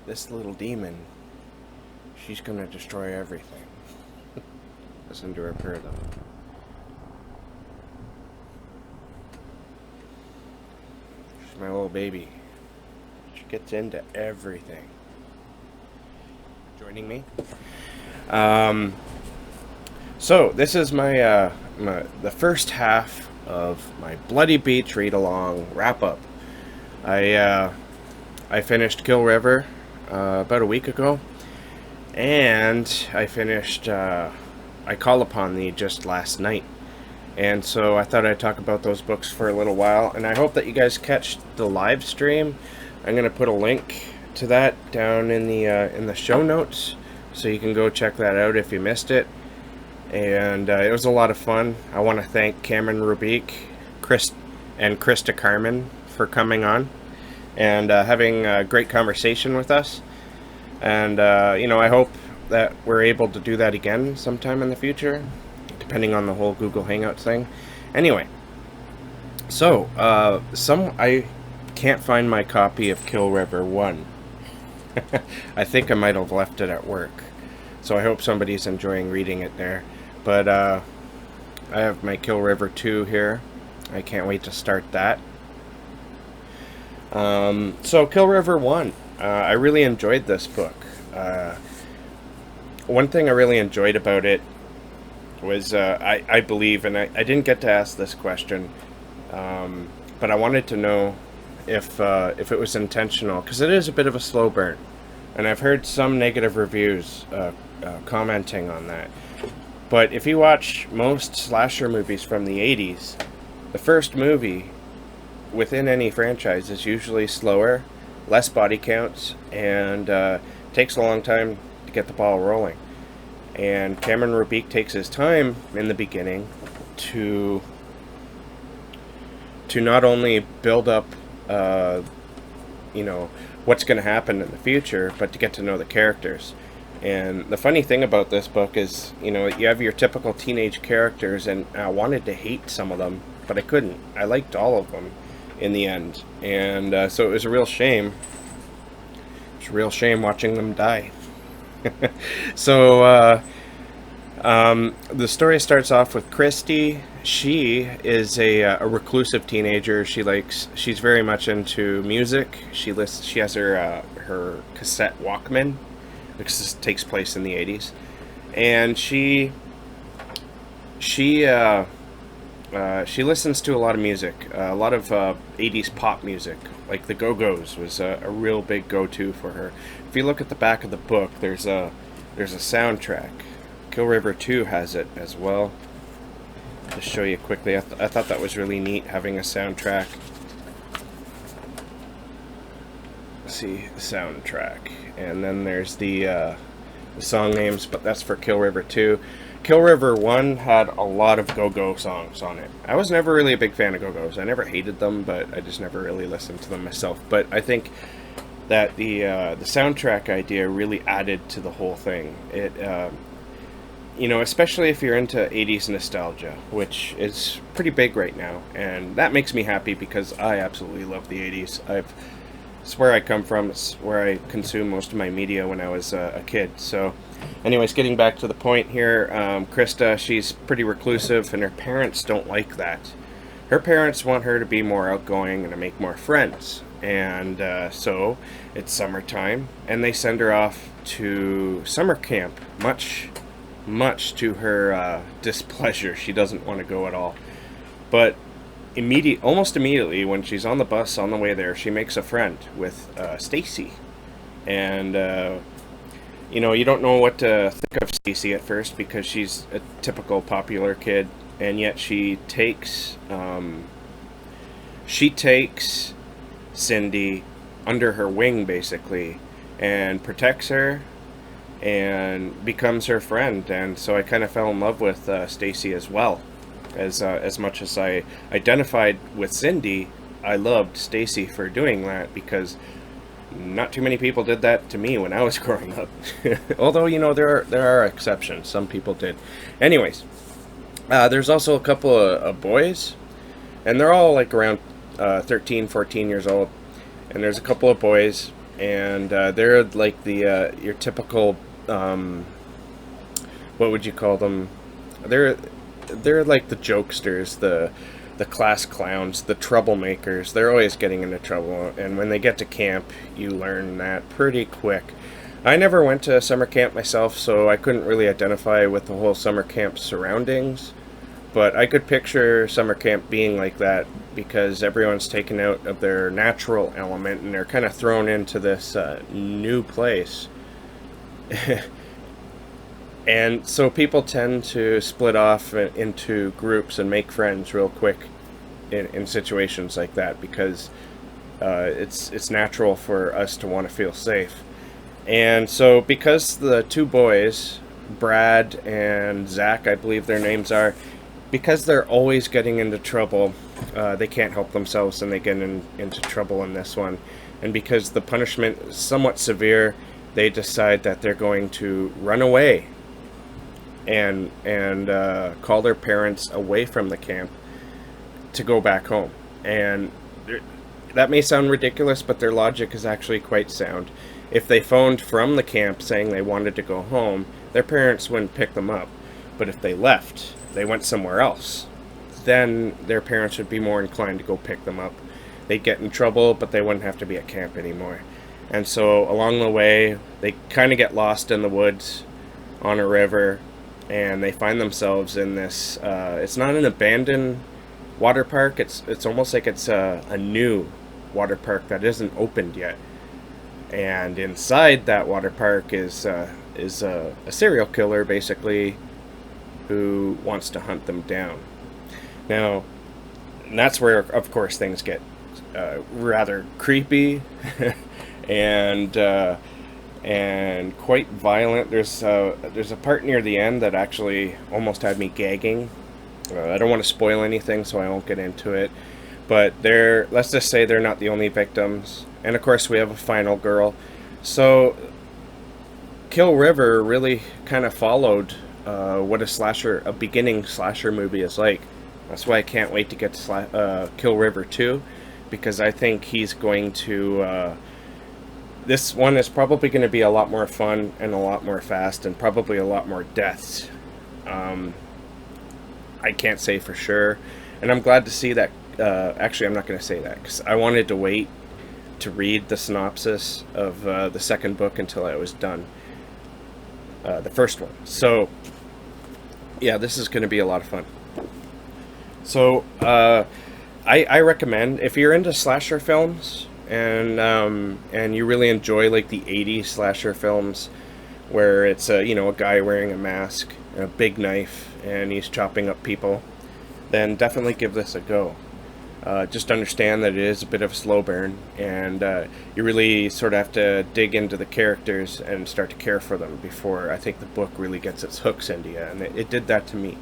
this little demon, she's gonna destroy everything. Listen to her purr though. She's my little baby. She gets into everything. Joining me. So this is the first half of my Bloody Beach read along wrap up. I finished Kill River about a week ago, and I finished I Call Upon Thee just last night. And so I thought I'd talk about those books for a little while, and I hope that you guys catch the live stream. I'm going to put a link to that down in the show notes, so you can go check that out if you missed it. And it was a lot of fun. I want to thank Cameron Roubique, and Krista Carmen for coming on and having a great conversation with us. And I hope that we're able to do that again sometime in the future, depending on the whole Google Hangouts thing. Anyway, so I can't find my copy of Kill River 1. I think I might have left it at work, so I hope somebody's enjoying reading it there. But I have my Kill River 2 here. I can't wait to start that. So Kill River 1, I really enjoyed this book. One thing I really enjoyed about it was, I believe, and I didn't get to ask this question, but I wanted to know if it was intentional, because it is a bit of a slow burn, and I've heard some negative reviews commenting on that. But if you watch most slasher movies from the 80s, the first movie within any franchise is usually slower, less body counts, and takes a long time to get the ball rolling. And Cameron Roubique takes his time in the beginning to not only build up what's going to happen in the future, but to get to know the characters. And the funny thing about this book is, you have your typical teenage characters, and I wanted to hate some of them, but I couldn't. I liked all of them in the end. And so it was a real shame. It's a real shame watching them die. So the story starts off with Christy. She is a reclusive teenager. She's very much into music. She has her cassette Walkman, because this takes place in the 80s, and she listens to a lot of music, a lot of 80s pop music, like the Go-Go's was a real big go-to for her. If you look at the back of the book, there's a soundtrack. Kill River 2 has it as well. To show you quickly, I thought that was really neat, having a soundtrack. Let's see, soundtrack, and then there's the song names, but that's for Kill River 2. Kill River 1 had a lot of go-go songs on it. I was never really a big fan of go-go's. I never hated them, but I just never really listened to them myself. But I think that the soundtrack idea really added to the whole thing. It especially if you're into 80s nostalgia, which is pretty big right now, and that makes me happy because I absolutely love the 80s. It's where I come from. It's where I consumed most of my media when I was a kid. So, anyways, getting back to the point here, Krista, she's pretty reclusive, and her parents don't like that. Her parents want her to be more outgoing and to make more friends. And so, it's summertime, and they send her off to summer camp, much to her displeasure. She doesn't want to go at all. But almost immediately, when she's on the bus on the way there, she makes a friend with Stacy. And you don't know what to think of Stacy at first, because she's a typical popular kid, and yet she takes Cindy under her wing, basically, and protects her and becomes her friend. And so I kind of fell in love with Stacy as well. As much as I identified with Cindy, I loved Stacy for doing that, because not too many people did that to me when I was growing up. Although, there are exceptions. Some people did. Anyways, there's also a couple of boys, and they're all like around 13, 14 years old. And there's a couple of boys, and they're like the your typical what would you call them? They're like the jokesters, the class clowns, the troublemakers. They're always getting into trouble, and when they get to camp, you learn that pretty quick. I never went to summer camp myself, so I couldn't really identify with the whole summer camp surroundings. But I could picture summer camp being like that because everyone's taken out of their natural element and they're kind of thrown into this new place. And so people tend to split off into groups and make friends real quick in situations like that because it's natural for us to want to feel safe. And so because the two boys, Brad and Zach, I believe their names are, because they're always getting into trouble, they can't help themselves and they get into trouble in this one. And because the punishment is somewhat severe, they decide that they're going to run away and call their parents away from the camp to go back home. And that may sound ridiculous, but their logic is actually quite sound. If they phoned from the camp saying they wanted to go home, their parents wouldn't pick them up. But if they left, they went somewhere else, then their parents would be more inclined to go pick them up. They'd get in trouble, but they wouldn't have to be at camp anymore. And so along the way, they kind of get lost in the woods on a river, and they find themselves in this, it's not an abandoned water park, it's almost like it's a new water park that isn't opened yet. And inside that water park is a serial killer, basically, who wants to hunt them down. Now, and that's where, of course, things get rather creepy and quite violent. There's a part near the end that actually almost had me gagging. I don't want to spoil anything, so I won't get into it. But let's just say they're not the only victims. And of course, we have a final girl. So, Kill River really kind of followed what a beginning slasher movie is like. That's why I can't wait to get to Kill River 2, because I think he's going to... this one is probably going to be a lot more fun and a lot more fast and probably a lot more deaths. I can't say for sure. And I'm glad to see that... actually, I'm not going to say that, because I wanted to wait to read the synopsis of the second book until I was done. The first one. So, yeah, this is going to be a lot of fun. So, I recommend, if you're into slasher films, and you really enjoy, like, the 80s slasher films, where it's, a guy wearing a mask, and a big knife, and he's chopping up people, then definitely give this a go. Just understand that it is a bit of a slow burn, and you really sort of have to dig into the characters and start to care for them before I think the book really gets its hooks into you, and it did that to me.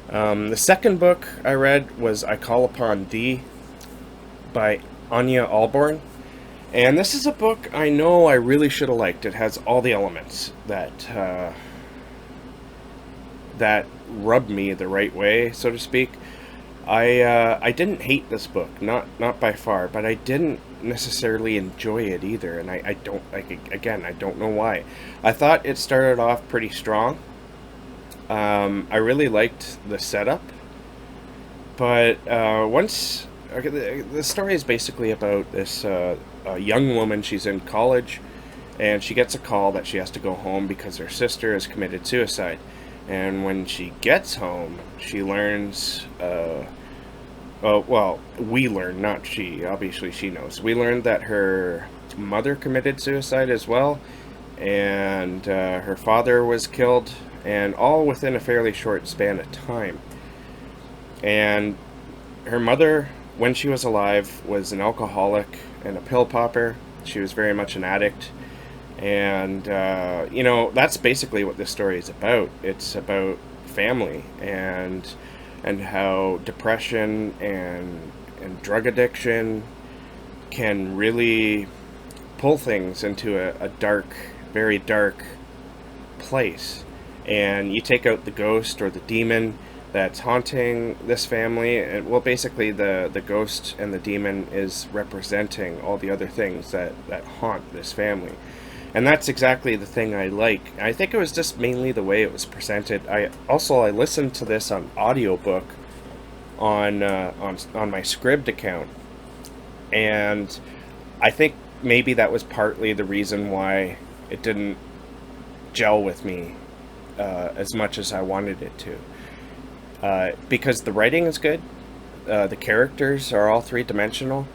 The second book I read was I Call Upon Thee by Ania Alborn, and this is a book I know I really should have liked. It has all the elements that rubbed me the right way, so to speak. I didn't hate this book, not by far, but I didn't necessarily enjoy it either, and I don't, again, I don't know why. I thought it started off pretty strong. I really liked the setup, but once... Okay, the story is basically about this a young woman. She's in college, and she gets a call that she has to go home because her sister has committed suicide. And when she gets home, she learns... well, we learn, not she. Obviously, she knows. We learned that her mother committed suicide as well, and her father was killed, and all within a fairly short span of time. And her mother, when she was alive, was an alcoholic and a pill popper. She was very much an addict. And, that's basically what this story is about. It's about family and how depression and drug addiction can really pull things into a dark, very dark place. And you take out the ghost or the demon, that's haunting this family. And well, basically the ghost and the demon is representing all the other things that haunt this family. And that's exactly the thing I like. I think it was just mainly the way it was presented. I listened to this on audiobook on my Scribd account, and I think maybe that was partly the reason why it didn't gel with me as much as I wanted it to. Because the writing is good, the characters are all three-dimensional,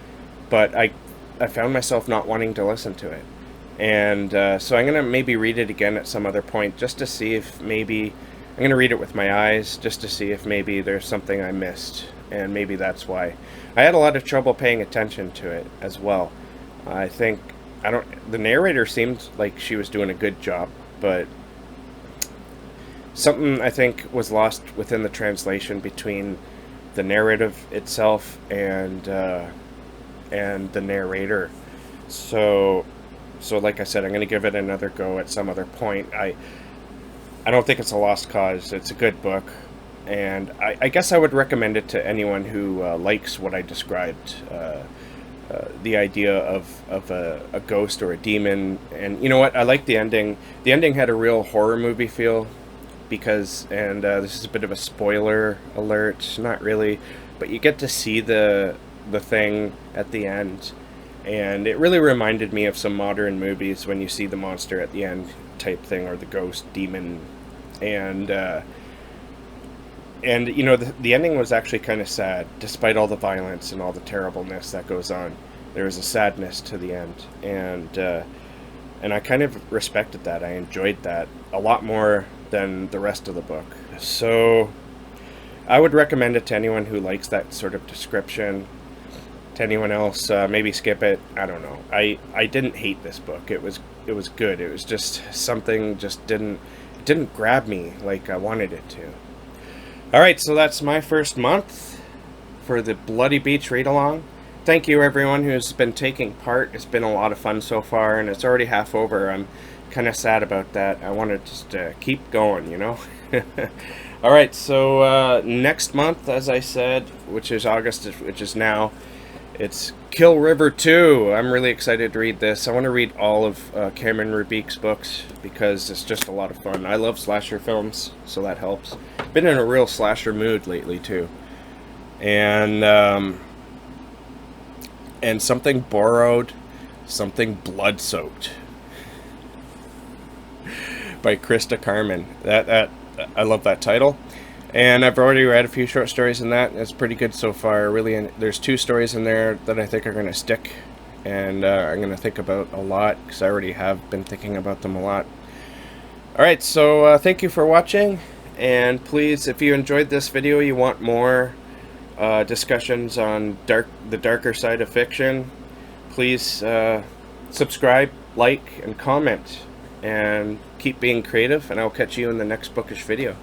but I found myself not wanting to listen to it. And so I'm going to maybe read it again at some other point, just to see if maybe... I'm going to read it with my eyes, just to see if maybe there's something I missed, and maybe that's why. I had a lot of trouble paying attention to it as well. I think... the narrator seemed like she was doing a good job, but something I think was lost within the translation between the narrative itself and the narrator. So like I said, I'm going to give it another go at some other point. I don't think it's a lost cause. It's a good book, and I guess I would recommend it to anyone who likes what I described. The idea of a ghost or a demon. And you know what? I like the ending. The ending had a real horror movie feel, because, and this is a bit of a spoiler alert, not really, but you get to see the thing at the end. And it really reminded me of some modern movies when you see the monster at the end type thing, or the ghost demon. And you know, the ending was actually kind of sad, despite all the violence and all the terribleness that goes on. There was a sadness to the end, and I kind of respected that. I enjoyed that a lot more than the rest of the book. So I would recommend it to anyone who likes that sort of description. To anyone else, maybe skip it. I don't know. I didn't hate this book. It was good. It was just something just didn't grab me like I wanted it to. All right, so that's my first month for the Bloody Beach Readalong. Thank you everyone who's been taking part. It's been a lot of fun so far, and it's already half over. I'm kind of sad about that. I want to just keep going, you know. All right, so next month, as I said, which is August, which is now, it's Kill River 2. I'm really excited to read this. I want to read all of Cameron Roubique's books because it's just a lot of fun. I love slasher films, so that helps. Been in a real slasher mood lately, too. And Something Borrowed, Something Blood-Soaked by Krista Carmen. That I love that title. And I've already read a few short stories in that. It's pretty good so far. Really, there's 2 stories in there that I think are going to stick, and I'm going to think about a lot, because I already have been thinking about them a lot. Alright, so thank you for watching, and please, if you enjoyed this video, you want more discussions on the darker side of fiction, please subscribe, like, and comment, and keep being creative, and I'll catch you in the next bookish video.